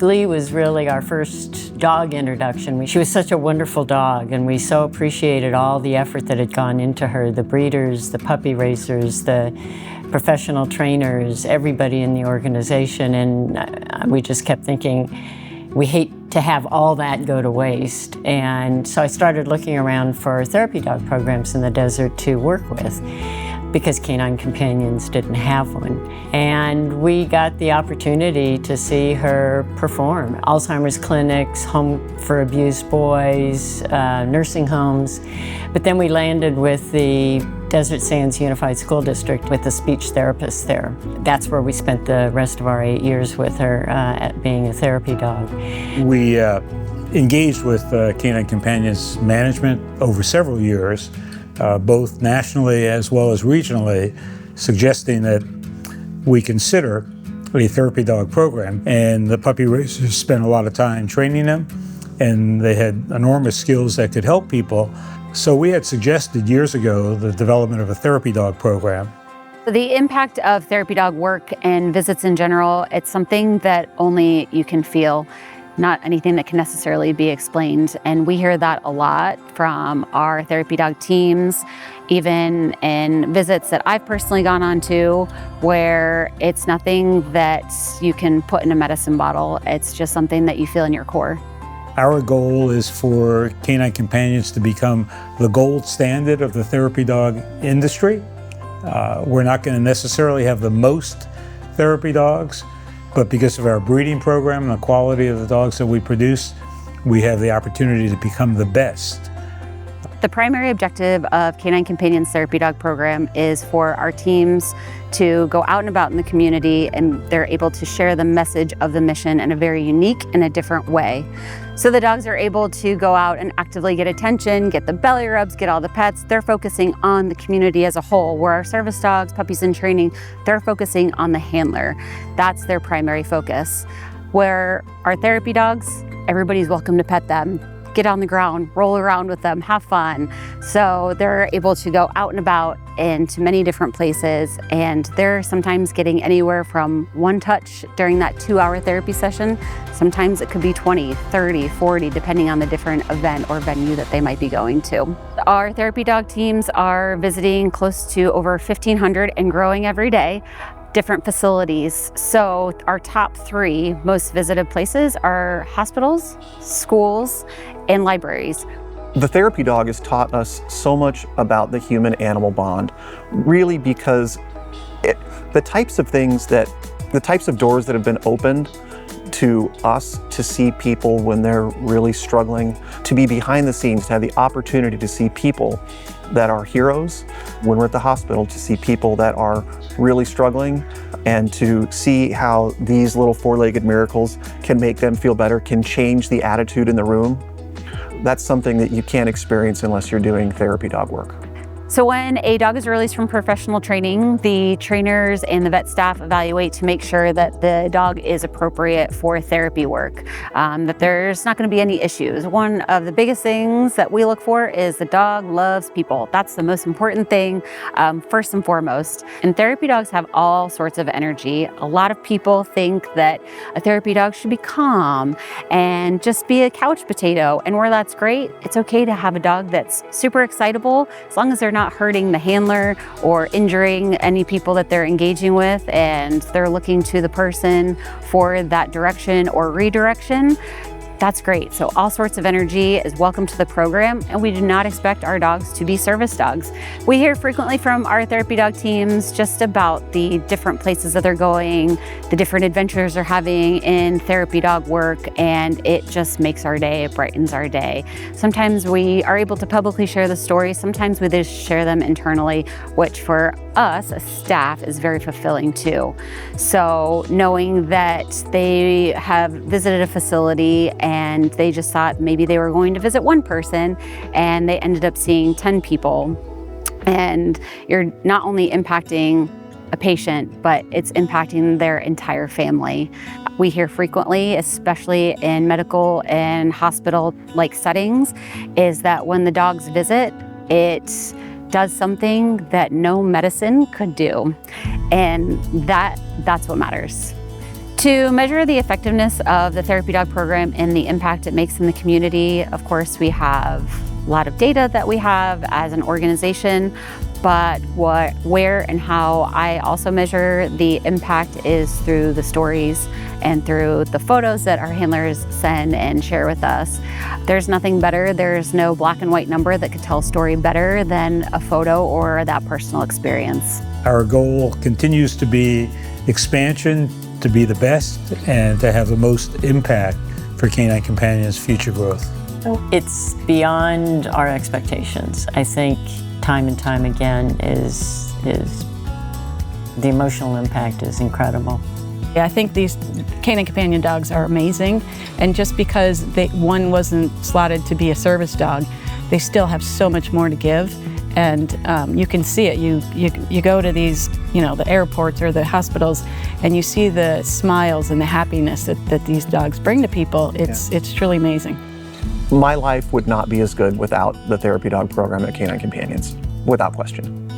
Glee was really our first dog introduction. She was such a wonderful dog, and we so appreciated all the effort that had gone into her, the breeders, the puppy raisers, the professional trainers, everybody in the organization, and we just kept thinking, we hate to have all that go to waste. And so I started looking around for therapy dog programs in the desert to work with, because Canine Companions didn't have one. And we got the opportunity to see her perform. Alzheimer's clinics, home for abused boys, nursing homes. But then we landed with the Desert Sands Unified School District with a speech therapist there. That's where we spent the rest of our 8 years with her at being a therapy dog. We engaged with Canine Companions management over several years, both nationally as well as regionally, suggesting that we consider a therapy dog program. And the puppy raisers spent a lot of time training them, and they had enormous skills that could help people. So we had suggested years ago the development of a therapy dog program. The impact of therapy dog work and visits in general, it's something that only you can feel, not anything that can necessarily be explained. And we hear that a lot from our therapy dog teams, even in visits that I've personally gone on to, where it's nothing that you can put in a medicine bottle. It's just something that you feel in your core. Our goal is for Canine Companions to become the gold standard of the therapy dog industry. We're not going to necessarily have the most therapy dogs, but because of our breeding program and the quality of the dogs that we produce, we have the opportunity to become the best. The primary objective of Canine Companions Therapy Dog Program is for our teams to go out and about in the community, and they're able to share the message of the mission in a very unique and a different way. So the dogs are able to go out and actively get attention, get the belly rubs, get all the pets. They're focusing on the community as a whole, where our service dogs, puppies in training, they're focusing on the handler. That's their primary focus. Where our therapy dogs, everybody's welcome to pet them, get on the ground, roll around with them, have fun. So they're able to go out and about into many different places, and they're sometimes getting anywhere from one touch during that 2-hour therapy session. Sometimes it could be 20, 30, 40, depending on the different event or venue that they might be going to. Our therapy dog teams are visiting close to over 1,500 and growing every day. Different facilities. So our top 3 most visited places are hospitals, schools, and libraries. The therapy dog has taught us so much about the human-animal bond, really, because the types of doors that have been opened to us to see people when they're really struggling, to be behind the scenes, to have the opportunity to see people that are heroes when we're at the hospital, to see people that are really struggling, and to see how these little 4-legged miracles can make them feel better, can change the attitude in the room. That's something that you can't experience unless you're doing therapy dog work. So when a dog is released from professional training, the trainers and the vet staff evaluate to make sure that the dog is appropriate for therapy work, that there's not going to be any issues. One of the biggest things that we look for is the dog loves people. That's the most important thing, first and foremost. And therapy dogs have all sorts of energy. A lot of people think that a therapy dog should be calm and just be a couch potato. And where that's great, it's okay to have a dog that's super excitable, as long as they're not hurting the handler or injuring any people that they're engaging with, and they're looking to the person for that direction or redirection. That's great. So all sorts of energy is welcome to the program, and we do not expect our dogs to be service dogs. We hear frequently from our therapy dog teams just about the different places that they're going, the different adventures they're having in therapy dog work, and it just makes our day, it brightens our day. Sometimes we are able to publicly share the stories, sometimes we just share them internally, which for us as staff is very fulfilling too. So knowing that they have visited a facility and they just thought maybe they were going to visit one person and they ended up seeing 10 people. And you're not only impacting a patient, but it's impacting their entire family. We hear frequently, especially in medical and hospital-like settings, is that when the dogs visit, it does something that no medicine could do. And that's what matters. To measure the effectiveness of the therapy dog program and the impact it makes in the community, of course, we have a lot of data that we have as an organization, but where and how I also measure the impact is through the stories and through the photos that our handlers send and share with us. There's nothing better, there's no black and white number that could tell a story better than a photo or that personal experience. Our goal continues to be expansion, to be the best, and to have the most impact for Canine Companions' future growth. It's beyond our expectations. I think time and time again is the emotional impact is incredible. I think these Canine Companion dogs are amazing, and just because one wasn't slotted to be a service dog, they still have so much more to give, and you can see it. You go to these, the airports or the hospitals, and you see the smiles and the happiness that these dogs bring to people. It's truly amazing. My life would not be as good without the therapy dog program at Canine Companions, without question.